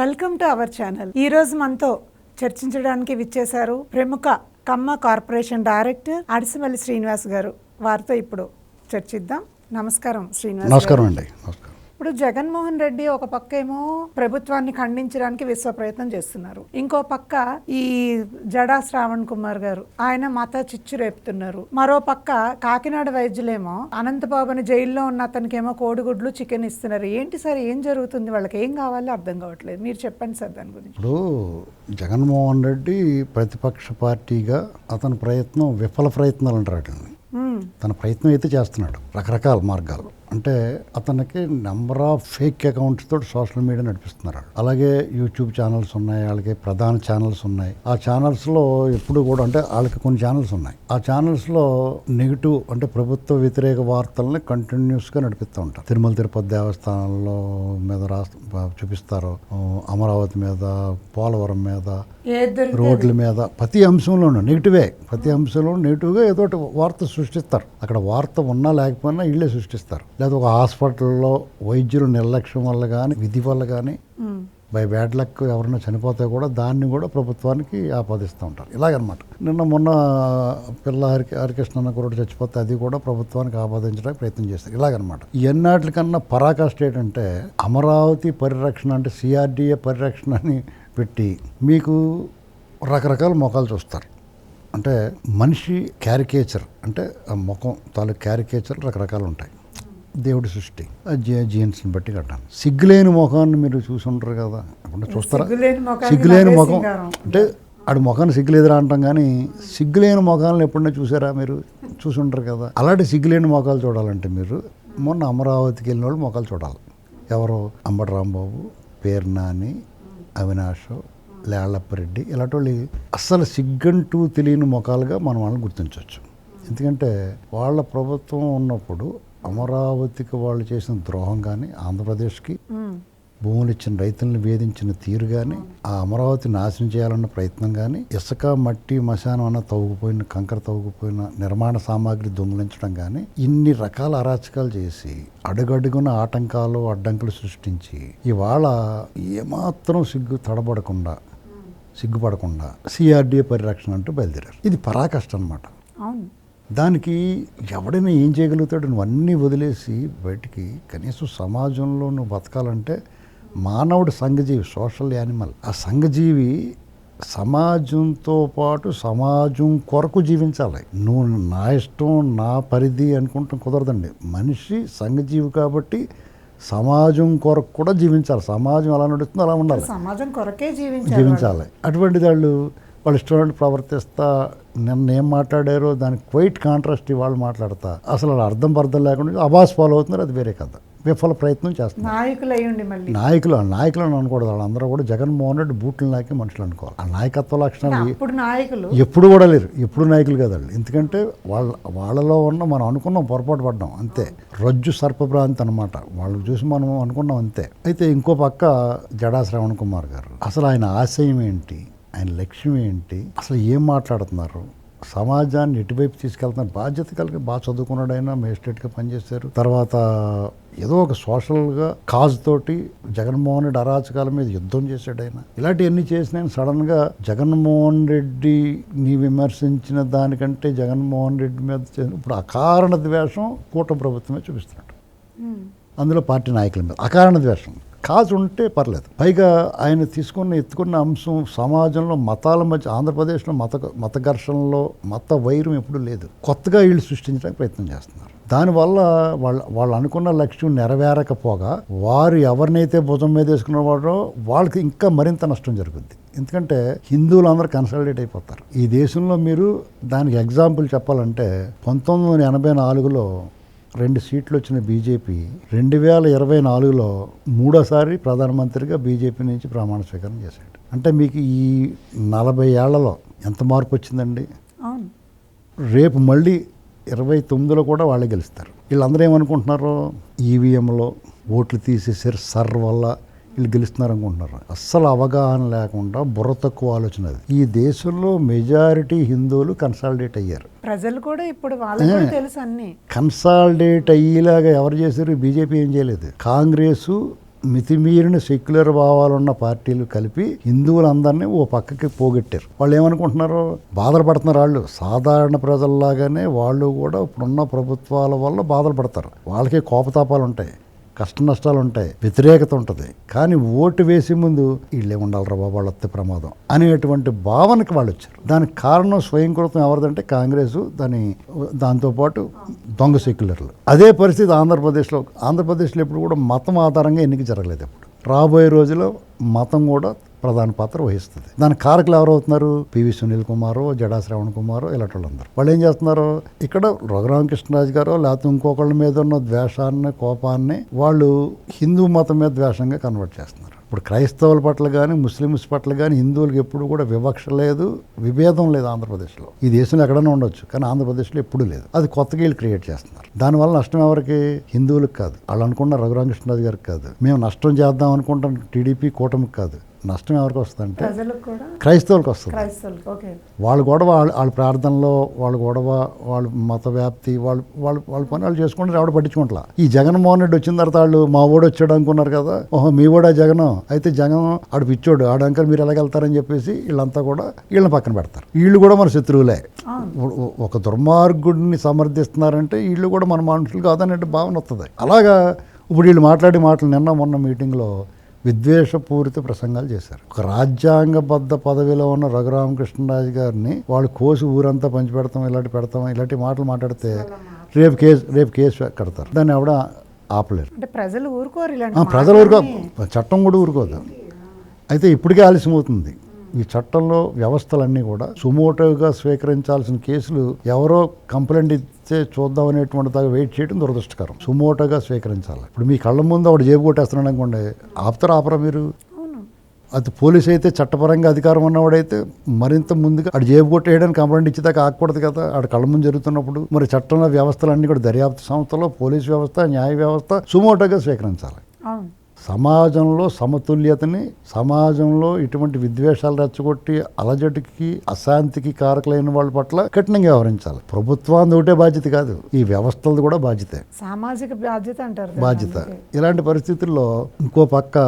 Welcome to our channel. ఈ రోజు మనతో చర్చించడానికి విచ్చేశారు ప్రముఖ కమ్మ కార్పొరేషన్ డైరెక్టర్ అడిసిమల్లి శ్రీనివాస్ గారు. వారితో ఇప్పుడు చర్చిద్దాం. నమస్కారం శ్రీనివాస్. నమస్కారం అండి. నమస్కారం. ఇప్పుడు జగన్మోహన్ రెడ్డి ఒక పక్క ఏమో ప్రభుత్వాన్ని ఖండించడానికి విశ్వ ప్రయత్నం చేస్తున్నారు, ఇంకో పక్క ఈ జడా శ్రావణ్ కుమార్ గారు ఆయన మత చిచ్చు రేపుతున్నారు. మరో పక్క కాకినాడ వైద్యులేమో అనంతబాబుని జైల్లో ఉన్న అతనికేమో కోడిగుడ్లు చికెన్ ఇస్తున్నారు. ఏంటి సార్, ఏం జరుగుతుంది? వాళ్ళకి ఏం కావాలో అర్థం కావట్లేదు. మీరు చెప్పండి సార్ దాని గురించి. ఇప్పుడు జగన్మోహన్ రెడ్డి ప్రతిపక్ష పార్టీగా అతని ప్రయత్నం విఫల ప్రయత్నాలు అంటారు. తన ప్రయత్నం అయితే చేస్తున్నాడు రకరకాల మార్గాలు. అంటే అతనికి నెంబర్ ఆఫ్ ఫేక్ అకౌంట్స్ తోటి సోషల్ మీడియా నడిపిస్తున్నారు. అలాగే యూట్యూబ్ ఛానల్స్ ఉన్నాయి, వాళ్ళకి ప్రధాన ఛానల్స్ ఉన్నాయి. ఆ ఛానల్స్లో ఎప్పుడు కూడా అంటే వాళ్ళకి కొన్ని ఛానల్స్ ఉన్నాయి. ఆ ఛానల్స్లో నెగిటివ్ అంటే ప్రభుత్వ వ్యతిరేక వార్తల్ని కంటిన్యూస్గా నడిపిస్తూ ఉంటారు. తిరుమల తిరుపతి దేవస్థానంలో మీద చూపిస్తారు, అమరావతి మీద, పోలవరం మీద, రోడ్ల మీద, ప్రతి అంశంలోనూ నెగిటివే. ప్రతి అంశంలో నెగిటివ్గా ఏదో వార్త సృష్టిస్తారు. అక్కడ వార్త ఉన్నా లేకపోయినా వీళ్ళే సృష్టిస్తారు. లేదా ఒక హాస్పిటల్లో వైద్యులు నిర్లక్ష్యం వల్ల కానీ, విధి వల్ల కానీ, బై బ్యాడ్ లక్ ఎవరైనా చనిపోతే కూడా దాన్ని కూడా ప్రభుత్వానికి ఆపాదిస్తూ ఉంటారు. ఇలాగనమాట. మొన్న పిల్ల హరికృష్ణ అన్న కూడా చచ్చిపోతే అది కూడా ప్రభుత్వానికి ఆపాదించడానికి ప్రయత్నం చేస్తారు. ఇలాగనమాట. ఎన్నాటికన్నా పరాకాష్ట ఏంటంటే అమరావతి పరిరక్షణ అంటే సిఆర్డీఏ పరిరక్షణ అని పెట్టి మీకు రకరకాల ముఖాలు చూస్తారు. అంటే మనిషి క్యారికేచర్ అంటే ఆ ముఖం తాలూకు క్యారికేచర్ రకరకాలు ఉంటాయి. దేవుడి సృష్టి జీన్స్ని బట్టి కట్టాను. సిగ్గులేని ముఖాన్ని మీరు చూసి ఉంటారు కదా, అంటే చూస్తారా? సిగ్గులేని ముఖం అంటే ఆడి ముఖాన్ని సిగ్గులేదురా అంటాం, కానీ సిగ్గులేని ముఖాలను ఎప్పుడైనా చూసారా? మీరు చూసి ఉంటారు కదా. అలాంటి సిగ్గులేని ముఖాలు చూడాలంటే మీరు మొన్న అమరావతికి వెళ్ళిన వాళ్ళు ముఖాలు చూడాలి. ఎవరు? అంబటి రాంబాబు, పేరు నాని, అవినాష్, లేళ్లప్పరెడ్డి, ఇలాంటి వాళ్ళు అస్సలు సిగ్గంటూ తెలియని ముఖాలుగా మనం వాళ్ళని గుర్తించవచ్చు. ఎందుకంటే వాళ్ళ ప్రభుత్వం ఉన్నప్పుడు అమరావతికి వాళ్ళు చేసిన ద్రోహం కానీ, ఆంధ్రప్రదేశ్కి భూములు ఇచ్చిన రైతులను వేధించిన తీరు కానీ, ఆ అమరావతి నాశనం చేయాలన్న ప్రయత్నం కానీ, ఇసుక మట్టి మశానం అన్న తవ్వుకుపోయిన కంకర తవ్వుకుపోయిన నిర్మాణ సామాగ్రి దొంగిలించడం కానీ, ఇన్ని రకాల అరాచకాలు చేసి అడుగడుగున ఆటంకాలు అడ్డంకులు సృష్టించి ఇవాళ ఏమాత్రం సిగ్గుపడకుండా సిఆర్డీఏ పరిరక్షణ అంటూ బయలుదేరారు. ఇది పరాకష్టం అన్నమాట. దానికి ఎవడైనా ఏం చేయగలుగుతాడు? నువ్వు అన్నీ వదిలేసి బయటికి కనీసం సమాజంలో నువ్వు బతకాలంటే మానవుడు సంఘజీవి, సోషల్ యానిమల్. ఆ సంఘజీవి సమాజంతో పాటు సమాజం కొరకు జీవించాలి. నువ్వు నా ఇష్టం నా పరిధి అనుకుంటాం కుదరదండి. మనిషి సంఘజీవి కాబట్టి సమాజం కొరకు కూడా జీవించాలి. సమాజం ఎలా నడుస్తుందో అలా ఉండాలి, సమాజం కొరకే జీవించాలి. అటువంటి వాళ్ళు ఇష్టం ప్రవర్తిస్తా నిన్న ఏం మాట్లాడారో దానికి క్వైట్ కాంట్రాస్ట్ వాళ్ళు మాట్లాడతా అసలు అర్థం లేకుండా అబాస్ ఫాలో అవుతున్నారు. అది వేరే కథ. విఫల ప్రయత్నం చేస్తున్నారు. నాయకులు అనకూడదు. వాళ్ళందరూ కూడా జగన్మోహన్ రెడ్డి బూట్లు నాకి మనుషులు అనుకోవాలి. ఆ నాయకత్వ లక్షణాలు ఎప్పుడు కూడా లేరు. ఎప్పుడు నాయకులు కదా వాళ్ళు. ఎందుకంటే వాళ్ళలో ఉన్న మనం అనుకున్నాం, పొరపాటు పడ్డాం అంతే. రజ్జు సర్పభ్రాంతి అనమాట. వాళ్ళు చూసి మనం అనుకున్నాం అంతే. అయితే ఇంకో పక్క జడా శ్రావణ్ కుమార్ గారు అసలు ఆయన ఆశయం ఏంటి, ఆయన లక్ష్యం ఏంటి, అసలు ఏం మాట్లాడుతున్నారు, సమాజాన్ని ఎటువైపు తీసుకెళ్తున్నారు? బాధ్యత కలిగి బాగా చదువుకున్నాడు ఆయన, మేజిస్ట్రేట్గా పనిచేశారు. తర్వాత ఏదో ఒక సోషల్గా కాజ్ తోటి జగన్మోహన్ రెడ్డి అరాచకాల మీద యుద్ధం చేశాడు ఆయన. ఇలాంటివన్నీ చేసిన ఆయన సడన్గా జగన్మోహన్ రెడ్డిని విమర్శించిన దానికంటే జగన్మోహన్ రెడ్డి మీద ఇప్పుడు అకారణ ద్వేషం కూటమి ప్రభుత్వమే చూపిస్తున్నాడు. అందులో పార్టీ నాయకుల మీద అకారణ ద్వేషం. కాజు ఉంటే పర్లేదు. పైగా ఆయన ఎత్తుకున్న అంశం సమాజంలో మతాల మధ్య, ఆంధ్రప్రదేశ్లో మత ఘర్షణలో మత వైరం ఎప్పుడూ లేదు. కొత్తగా వీళ్ళు సృష్టించడానికి ప్రయత్నం చేస్తున్నారు. దానివల్ల వాళ్ళు అనుకున్న లక్ష్యం నెరవేరకపోగా వారు ఎవరినైతే భుజం మీద వేసుకున్నవాడో వాళ్ళకి ఇంకా మరింత నష్టం జరుగుద్ది. ఎందుకంటే హిందువులు అందరూ కన్సల్టేట్ అయిపోతారు ఈ దేశంలో. మీరు దానికి ఎగ్జాంపుల్ చెప్పాలంటే 1984లో 2 సీట్లు వచ్చిన బీజేపీ 2024లో 3వ ప్రధానమంత్రిగా బీజేపీ నుంచి ప్రమాణ స్వీకారం చేశాడు. అంటే మీకు ఈ 40 ఏళ్లలో ఎంత మార్పు వచ్చిందండి? రేపు మళ్ళీ 29లో కూడా వాళ్ళే గెలుస్తారు. వీళ్ళందరూ ఏమనుకుంటున్నారు? ఈవీఎంలో ఓట్లు తీసేసారు సర్ వల్ల వీళ్ళు గెలుస్తున్నారు అనుకుంటున్నారు. అస్సలు అవగాహన లేకుండా బుర్ర తక్కువ ఆలోచన. అది ఈ దేశంలో మెజారిటీ హిందువులు కన్సాలిడేట్ అయ్యారు. ప్రజలు కూడా ఇప్పుడు వాళ్ళకి తెలుసు అన్ని. కన్సాలిడేట్ అయ్యేలాగా ఎవరు చేశారు? బీజేపీ ఏం చేయలేదు. కాంగ్రెస్ మితిమీరిన సెక్యులర్ భావాలున్న పార్టీలు కలిపి హిందువులందరినీ ఓ పక్కకి పోగొట్టారు. వాళ్ళు ఏమనుకుంటున్నారు, బాధలు పడుతున్నారు. వాళ్ళు సాధారణ ప్రజల్లాగానే వాళ్ళు కూడా ఇప్పుడున్న ప్రభుత్వాల వల్ల బాధలు పడతారు. వాళ్ళకి కోపతాపాలు ఉంటాయి, కష్ట నష్టాలు ఉంటాయి, వ్యతిరేకత ఉంటుంది. కానీ ఓటు వేసే ముందు వీళ్ళే ఉండాలిరా బాబు, వాళ్ళు వస్తే ప్రమాదం అనేటువంటి భావనకి వాళ్ళు వచ్చారు. దానికి కారణం స్వయంకృతం ఎవరిదంటే కాంగ్రెస్, దాంతోపాటు దొంగ సెక్యులర్లు. అదే పరిస్థితి ఆంధ్రప్రదేశ్లో ఎప్పుడు కూడా మతం ఆధారంగా ఎన్నిక జరగలేదు. ఎప్పుడు రాబోయే రోజుల్లో మతం కూడా ప్రధాన పాత్ర వహిస్తుంది. దానికి కారకులు ఎవరవుతున్నారు, పివి సునీల్ కుమారు, జడా శ్రవణ్ కుమారు, ఇలాంటి వాళ్ళందరూ. వాళ్ళు ఏం చేస్తున్నారు, ఇక్కడ రఘురామకృష్ణరాజు గారు లేకపోతే ఇంకొకళ్ళ మీద ఉన్న ద్వేషాన్ని, కోపాన్ని వాళ్ళు హిందూ మతం మీద ద్వేషంగా కన్వర్ట్ చేస్తున్నారు. ఇప్పుడు క్రైస్తవుల పట్ల కానీ ముస్లిమ్స్ పట్ల కానీ హిందువులకు ఎప్పుడు కూడా వివక్ష లేదు, విభేదం లేదు ఆంధ్రప్రదేశ్లో. ఈ దేశంలో ఎక్కడైనా ఉండొచ్చు, కానీ ఆంధ్రప్రదేశ్లో ఎప్పుడూ లేదు. అది కొత్తగా వీళ్ళు క్రియేట్ చేస్తున్నారు. దానివల్ల నష్టం ఎవరికి, హిందువులకు కాదు. వాళ్ళు అనుకున్న రఘురామకృష్ణరాజు గారికి కాదు, మేము నష్టం చేద్దాం అనుకుంటున్న టీడీపీ కూటమికి కాదు. నష్టం ఎవరికి వస్తుందంటే క్రైస్తవులకు వస్తుంది. వాళ్ళ గొడవ, వాళ్ళ ప్రార్థనలో వాళ్ళ గొడవ, వాళ్ళ మత వ్యాప్తి, వాళ్ళ పని వాళ్ళు చేసుకుంటారు, ఎవడ పట్టించుకుంటా. ఈ జగన్మోహన్ రెడ్డి వచ్చిన తర్వాత వాళ్ళు మా ఓడు వచ్చాడు అనుకున్నారు కదా, ఓహో మీ ఓడా జగన్, అయితే జగన్ ఆడు పిచ్చోడు, ఆడు అంకల్ మీరు ఎలాగెళ్తారని చెప్పేసి వీళ్ళంతా కూడా వీళ్ళని పక్కన పెడతారు. వీళ్ళు కూడా మన శత్రువులే. ఒక దుర్మార్గుడిని సమర్థిస్తున్నారంటే వీళ్ళు కూడా మన మనుషులు కాదనే భావన వస్తుంది. అలాగా ఇప్పుడు వీళ్ళు మాట్లాడే మాటలు నిన్న మొన్న మీటింగ్లో విద్వేషపూరిత ప్రసంగాలు చేశారు. ఒక రాజ్యాంగబద్ధ పదవిలో ఉన్న రఘురామకృష్ణరాజు గారిని వాళ్ళు కోసి ఊరంతా పంచిపెడతాం, ఇలాంటి మాటలు మాట్లాడితే రేపు కేసు కడతారు. దాన్ని ఎవడ ఆపలేరు. ప్రజలు చట్టం కూడా ఊరుకోదు. అయితే ఇప్పటికే ఆలస్యం అవుతుంది. ఈ చట్టంలో వ్యవస్థలన్నీ కూడా సుమోటోగా స్వీకరించాల్సిన కేసులు ఎవరో కంప్లైంట్ ఇస్తే చూద్దాం అనేటువంటి దాకా వెయిట్ చేయడం దురదృష్టకరం. సుమోటోగా స్వీకరించాలి. ఇప్పుడు మీ కళ్ళ ముందు ఆవిడ జేబు కొట్టేస్తున్నాడు అనుకోండి, ఆపరా మీరు? అది పోలీసు అయితే చట్టపరంగా అధికారం ఉన్నవాడైతే మరింత ముందుగా ఆడు జేబు కొట్టేయడానికి కంప్లైంట్ ఇచ్చేదాకా ఆగకూడదు కదా, ఆడ కళ్ళ ముందు జరుగుతున్నప్పుడు. మరి చట్టంలో వ్యవస్థలన్నీ కూడా దర్యాప్తు సంస్థలో పోలీసు వ్యవస్థ, న్యాయ వ్యవస్థ సుమోటోగా స్వీకరించాలి. సమాజంలో సమతుల్యతని, సమాజంలో ఇటువంటి విద్వేషాలు రెచ్చగొట్టి అలజడికి, అశాంతికి కారకులైన వాళ్ళ పట్ల కఠినంగా వ్యవహరించాలి. ప్రభుత్వాన్ని ఒకటే బాధ్యత కాదు, ఈ వ్యవస్థలది కూడా బాధ్యతే, సామాజిక బాధ్యత అంటారు. బాధ్యత. ఇలాంటి పరిస్థితుల్లో ఇంకో పక్క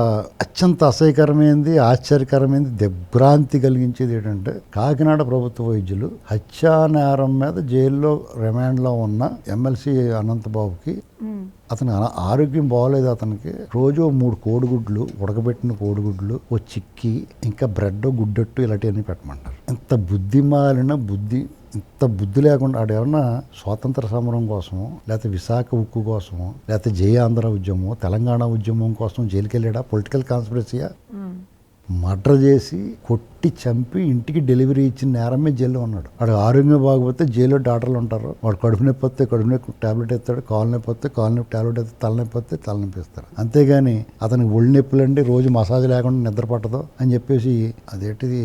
అత్యంత అసహ్యకరమైనది, ఆశ్చర్యకరమైనది, దిగ్భ్రాంతి కలిగించేది ఏంటంటే కాకినాడ ప్రభుత్వ వైద్యులు హత్యా నేరం మీద జైల్లో రిమాండ్లో ఉన్న ఎమ్మెల్సీ అనంతబాబుకి అతను ఆరోగ్యం బాగోలేదు. అతనికి రోజు 3 కోడిగుడ్లు, ఉడకబెట్టిన కోడిగుడ్లు, ఓ చిక్కి, ఇంకా బ్రెడ్, గుడ్డెట్టు ఇలాంటివన్నీ పెట్టమంటారు. ఇంత ఇంత బుద్ధి లేకుండా ఆడేమన్నా స్వాతంత్ర సమరం కోసమో, లేకపోతే విశాఖ ఉక్కు కోసమో, లేకపోతే జయ ఆంధ్ర ఉద్యమం, తెలంగాణ ఉద్యమం కోసం జైలుకి వెళ్ళాడా? పొలిటికల్ కాన్స్పిరసీయా? మర్డర్ చేసి కొట్టి చంపి ఇంటికి డెలివరీ ఇచ్చిన నేరమే జైల్లో ఉన్నాడు. వాడు ఆరోగ్యం బాగపోతే జైల్లో డాక్టర్లు ఉంటారు. వాడు కడుపు నొప్పి వస్తే కడుపు నొప్పి టాబ్లెట్ ఇస్తాడు, కాలు నొప్పి వస్తే కాలు నొప్పి టాబ్లెట్ ఇస్తాడు, తలనొప్పి వస్తే తలనొప్పి ఇస్తారు. అంతేగాని అతనికి ఒళ్ళు నొప్పులండి, రోజు మసాజ్ లేకుండా నిద్ర పట్టదు అని చెప్పేసి అదేంటిది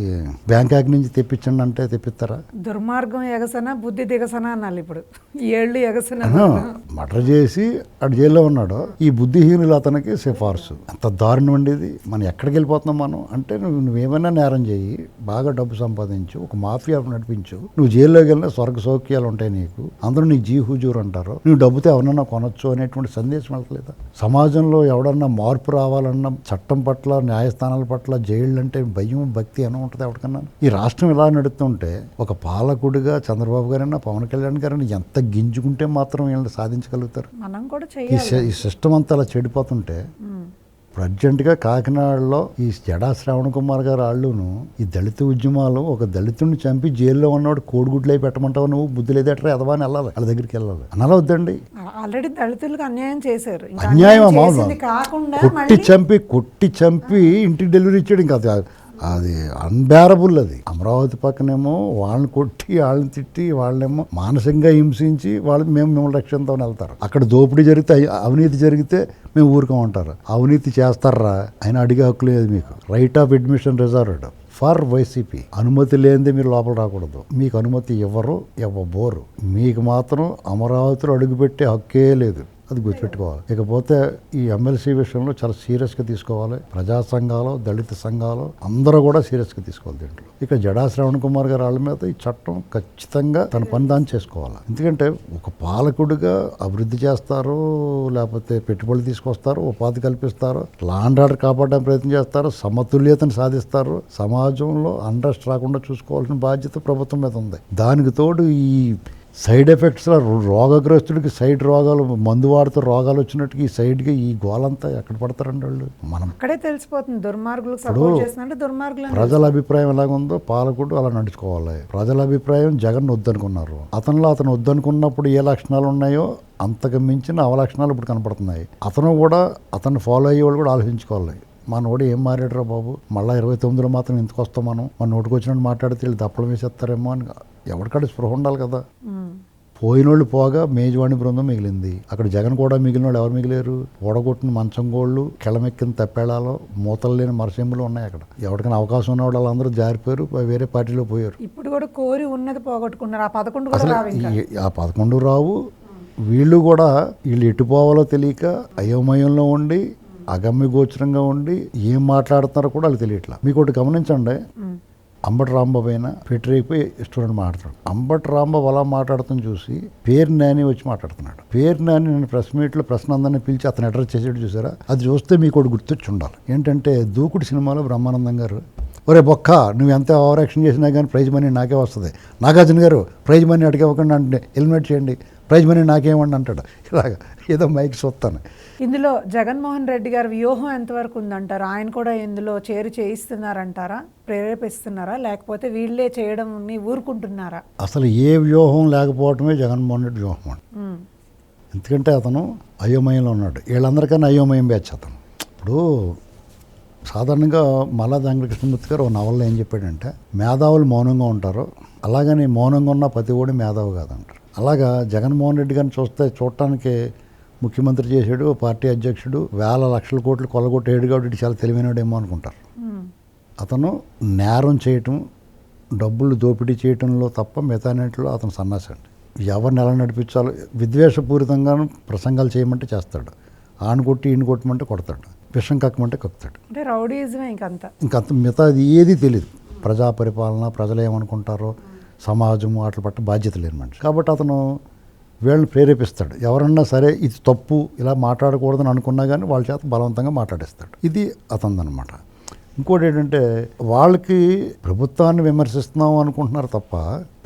బ్యాంకాక్ నుంచి తెప్పించండి అంటే తెప్పిస్తారా? దుర్మార్గం ఎగసన, బుద్ధి దిగసన అనాలి. ఇప్పుడు ఏళ్ళు ఎగసన మర్డర్ చేసి అటు జైల్లో ఉన్నాడు. ఈ బుద్ధిహీనులు అతనికి సిఫార్సు. అంత దారుణం ఉండేది. మనం ఎక్కడికి వెళ్ళిపోతున్నాం మనం అంటే, నువ్వేమైనా నేరం చేయి, బాగా డబ్బు సంపాదించు, ఒక మాఫియా నడిపించు, నువ్వు జైల్లోకి వెళ్ళినా స్వర్గ సౌఖ్యాలు ఉంటాయి నీకు, అందరూ నీకు జీ హుజూర్ అంటారు, నువ్వు డబ్బుతో ఎవరన్నా కొనొచ్చు అనేటువంటి సందేశం వెళ్ళలేదా? సమాజంలో ఎవడన్నా మార్పు రావాలన్నా చట్టం పట్ల, న్యాయస్థానాల పట్ల, జైళ్ళు అంటే భయం, భక్తి అని ఉంటుంది ఎవరికన్నా. ఈ రాష్ట్రం ఇలా నడుస్తుంటే ఒక పాలకుడిగా చంద్రబాబు గారైనా, పవన్ కళ్యాణ్ గారైనా ఎంత గింజుకుంటే మాత్రం వీళ్ళని సాధించగలుగుతారు? ఈ సిస్టమ్ అంతా అలా చెడిపోతుంటే ఇప్పుడు అర్జెంటుగా కాకినాడలో ఈ జడా శ్రవణ్ కుమార్ గారు వాళ్ళును ఈ దళిత ఉద్యమాలు, ఒక దళితుడిని చంపి జైల్లో ఉన్నవాడు కోడిగుడ్లై పెట్టమంటావు, నువ్వు బుద్ధి లేదట్రా ఎదవా అని వెళ్ళాలి, వాళ్ళ దగ్గరికి వెళ్ళాలి. అనాలి వద్దండి. ఆల్రెడీ దళితులకు అన్యాయం చేశారు. అన్యాయం కొట్టి చంపి ఇంటికి డెలివరీ ఇచ్చాడు. ఇంకా అది అన్బేరబుల్. అది అమరావతి పక్కనేమో వాళ్ళని కొట్టి, వాళ్ళని తిట్టి, వాళ్ళేమో మానసికంగా హింసించి మేము మిమ్మల్ని రక్షిద్దామని వెళ్తారు. అక్కడ దోపిడీ జరిగితే, అవినీతి జరిగితే మేము ఊరుకోమంటారు. అవినీతి చేస్తారా ఆయన అడిగే హక్కు లేదు మీకు. Right of admission reserved for YCP. అనుమతి లేనిదే మీరు లోపల రాకూడదు. మీకు అనుమతి ఇవ్వబోరు. మీకు మాత్రం అమరావతిలో అడుగుపెట్టే హక్కే లేదు. అది గుర్తుపెట్టుకోవాలి. ఇకపోతే ఈ ఎమ్మెల్సీ విషయంలో చాలా సీరియస్గా తీసుకోవాలి. ప్రజా సంఘాలు, దళిత సంఘాలు అందరూ కూడా సీరియస్గా తీసుకోవాలి దీంట్లో. ఇక జడా శ్రవణ్ కుమార్ గారి వాళ్ళ మీద ఈ చట్టం ఖచ్చితంగా తన పని దాన్ని చేసుకోవాలి. ఎందుకంటే ఒక పాలకుడిగా అభివృద్ధి చేస్తారు, లేకపోతే పెట్టుబడులు తీసుకొస్తారు, ఉపాధి కల్పిస్తారు, లా అండ్ ఆర్డర్ కాపాడడానికి ప్రయత్నం చేస్తారు, సమతుల్యతను సాధిస్తారు, సమాజంలో అన్రెస్ట్ రాకుండా చూసుకోవాల్సిన బాధ్యత ప్రభుత్వం మీద ఉంది. దానికి తోడు ఈ సైడ్ ఎఫెక్ట్స్, రోగగ్రస్తుడికి సైడ్ రోగాలు, మందు వాడుతూ రోగాలు వచ్చినట్టుగా ఈ సైడ్గా ఈ గోలంతా ఎక్కడ పడతారండి వాళ్ళు. మనం అక్కడే తెలిసిపోతుంది దుర్మార్గులకు సపోర్ట్ చేస్తున్నట్టు. దుర్మార్గులు ప్రజల అభిప్రాయం ఎలాగుందో పాలకుడు అలా నడుచుకోవాలి. ప్రజల అభిప్రాయం జగన్ వద్దనుకున్నారు, అతను వద్దనుకున్నప్పుడు ఏ లక్షణాలు ఉన్నాయో అంతకు మించిన అవలక్షణాలు ఇప్పుడు కనపడుతున్నాయి. అతను కూడా అతన్ని ఫాలో అయ్యేవాళ్ళు కూడా ఆలోచించుకోవాలి. మనోడు ఏం మారాడురా బాబు, మళ్ళీ 29లో మాత్రం ఎందుకు వస్తాం మనం, మన నోటికి వచ్చినట్టు మాట్లాడితే వీళ్ళు దప్పడం వేసేస్తారేమో అని ఎవరికాడ స్పృహ ఉండాలి కదా. పోయినోళ్ళు పోగా మేజవాణి బృందం మిగిలింది. అక్కడ జగన్ కూడా మిగిలిన వాళ్ళు ఎవరు మిగిలేరు? ఓడగొట్టిన మంచంగోళ్ళు, కెళమెక్కిన తప్పేళాలు, మూతలు లేని మరసెంబులు ఉన్నాయి అక్కడ. ఎవరికైనా అవకాశం ఉన్న వాళ్ళు అందరూ జారిపోయారు, వేరే పార్టీలో పోయారు. ఇప్పుడు కూడా కోరి ఉన్నది పోగొట్టుకున్నారు. ఆ 11 కూడా రావు ఇంకా. ఆ 11 రావు. వీళ్ళు కూడా వీళ్ళు ఎటు పోవాలో తెలియక అయోమయంలో ఉండి, అగమ్య గోచరంగా ఉండి ఏం మాట్లాడుతున్నారో కూడా వాళ్ళు తెలియట్లా. మీకు ఒకటి గమనించండి, అంబటి రాంబాబు అయినా పెట్టిపోయి స్టూడెంట్ మాట్లాడుతున్నాడు. అంబటి రాంబాబు అలా మాట్లాడుతున్న చూసి పేరు నాని వచ్చి మాట్లాడుతున్నాడు. పేరు నాని నేను ప్రెస్ మీట్లో ప్రశ్న అందరినీ పిలిచి అతను అడ్రస్ చేసేట్టు చూసారా? అది చూస్తే మీకు ఒకటి గుర్తొచ్చి ఉండాలి. ఏంటంటే దూకుడు సినిమాలో బ్రహ్మానందం గారు, ఒరే బొక్క నువ్వు ఎంత ఓవర్ యాక్షన్ చేసినా కానీ ప్రైజ్ మనీ నాకే వస్తుంది, నాగార్జున గారు ప్రైజ్ మనీ అడిగివ్వకుండా అంటే ఎలిమినేట్ చేయండి, ప్రైజ్ మనీ నాకేమండి అంటాడు. ఇలాగా ఏదో మైక్ చూస్తాను. ఇందులో జగన్మోహన్ రెడ్డి గారి వ్యూహం ఎంతవరకు ఉందంటారు? ఆయన కూడా ఇందులో చేయిస్తున్నారంటారా, ప్రేరేపిస్తున్నారా, లేకపోతే వీళ్ళే చేయడం ఊరుకుంటున్నారా? అసలు ఏ వ్యూహం లేకపోవటమే జగన్మోహన్ రెడ్డి వ్యూహం అండి. ఎందుకంటే అతను అయోమయంలో ఉన్నాడు. వీళ్ళందరికన్నా అయోమయం బ్యాచ్ అతను. ఇప్పుడు సాధారణంగా మల్లా వెంకటకృష్ణమూర్తి గారు ఒక నవల్లో ఏం చెప్పాడంటే, మేధావులు మౌనంగా ఉంటారు, అలాగని మౌనంగా ఉన్న ప్రతి ఓడి మేధావు కాదంటారు. అలాగా జగన్మోహన్ రెడ్డి గారిని చూడటానికి ముఖ్యమంత్రి చేసాడు, పార్టీ అధ్యక్షుడు, వేల లక్షల కోట్లు కొల్లగొట్టేడు కాబట్టి చాలా తెలివైనడేమో అనుకుంటారు. అతను నేరం చేయటం, డబ్బులు దోపిడీ చేయటంలో తప్ప మిగతాన్నింటిలో అతను సన్నాసండి. ఎవరిని ఎలా నడిపించాలో విద్వేషపూరితంగాను ప్రసంగాలు చేయమంటే చేస్తాడు, ఆనుకొట్టి ఈయన కొట్టమంటే కొడతాడు, విషం కక్కమంటే కక్కుతాడు. అంటే రౌడీజమే ఇంకంత మిగతా ఏది తెలియదు. ప్రజా పరిపాలన, ప్రజలు ఏమనుకుంటారో, సమాజం వాటి పట్ల బాధ్యత లేని మనిషి. కాబట్టి అతను వీళ్ళని ప్రేరేపిస్తాడు. ఎవరన్నా సరే ఇది తప్పు, ఇలా మాట్లాడకూడదని అనుకున్నా కానీ వాళ్ళ చేత బలవంతంగా మాట్లాడిస్తాడు. ఇది అతనిదనమాట. ఇంకోటి ఏంటంటే, వాళ్ళకి ప్రభుత్వాన్ని విమర్శిస్తున్నాం అనుకుంటున్నారు తప్ప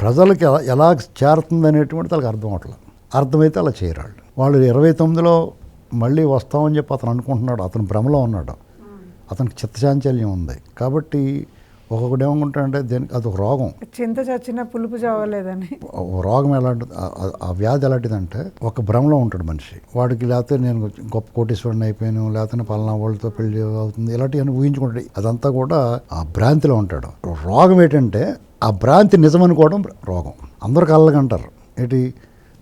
ప్రజలకి ఎలా చేరుతుంది అనేటువంటి వాళ్ళకి అర్థం అవట్లేదు. అర్థమైతే అలా చేయరాళ్ళు. వాళ్ళు 29లో మళ్ళీ వస్తామని చెప్పి అతను అనుకుంటున్నాడు. అతను భ్రమలో ఉన్నాడు, అతనికి చిత్తచాంచల్యం ఉంది. కాబట్టి ఒక్కొక్కటి ఏమనుకుంటాడంటే దేనికి అది ఒక రోగం. చింత చచ్చిన పులుపు చావలేదని. రోగం ఎలాంటిది, ఆ వ్యాధి ఎలాంటిదంటే ఒక భ్రమలో ఉంటాడు మనిషి. వాడికి లేకపోతే నేను గొప్ప కోటీశ్వరుని అయిపోయాను, లేకపోతే పలానా వాళ్ళతో పెళ్లి అవుతుంది, ఇలాంటివన్నీ ఊహించుకుంటాడు. అదంతా కూడా ఆ భ్రాంతిలో ఉంటాడు. రోగం ఏంటంటే ఆ భ్రాంతి నిజమనుకోవడం రోగం. అందరు కళ్ళకంటారు ఏంటి,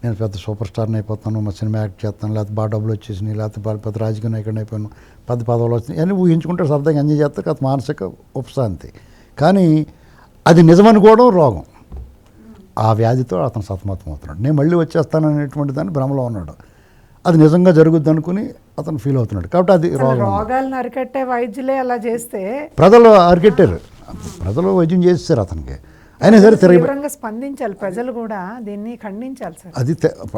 నేను పెద్ద సూపర్ స్టార్ని అయిపోతాను, మా సినిమా యాక్ట్ చేస్తాను, లేకపోతే బాగా డబ్బులు వచ్చేసినాయి, లేకపోతే పెద్ద రాజకీయ నాయకుడిని అయిపోయాను, పెద్ద పదవులు వచ్చినాయి అని ఊహించుకుంటే సరదాగా ఎంజాయ్ చేస్తారు. అది మానసిక ఉపశాంతి. కానీ అది నిజమనుకోవడం రోగం. ఆ వ్యాధితో అతను సతమతం అవుతున్నాడు. నేను మళ్ళీ వచ్చేస్తాను అనేటువంటి దాన్ని భ్రమలో ఉన్నాడు. అది నిజంగా జరుగుద్ది అనుకుని అతను ఫీల్ అవుతున్నాడు. కాబట్టి అది రోగం. రోగాలను అరికట్టే వైద్యులే అలా చేస్తే ప్రజలు అరికెట్టారు, ప్రజలు వైద్యం చేసేసారు అతనికి. అయినా సరే తీవ్రంగా స్పందించాలి, ప్రజలు కూడా దీన్ని ఖండించాలి సార్. అది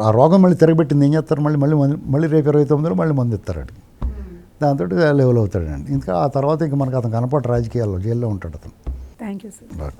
ఆ రోగం మళ్ళీ తిరగబెట్టింది. ఏం చేస్తారు, మళ్ళీ రేపు 29లో మళ్ళీ మందు ఇస్తాడు. దాంతో లెవెల్ అవుతాడండి. ఇంకా ఆ తర్వాత ఇంకా మనకు అతను కనపడ రాజకీయాల్లో జైల్లో ఉంటాడు అతను. Thank you sir.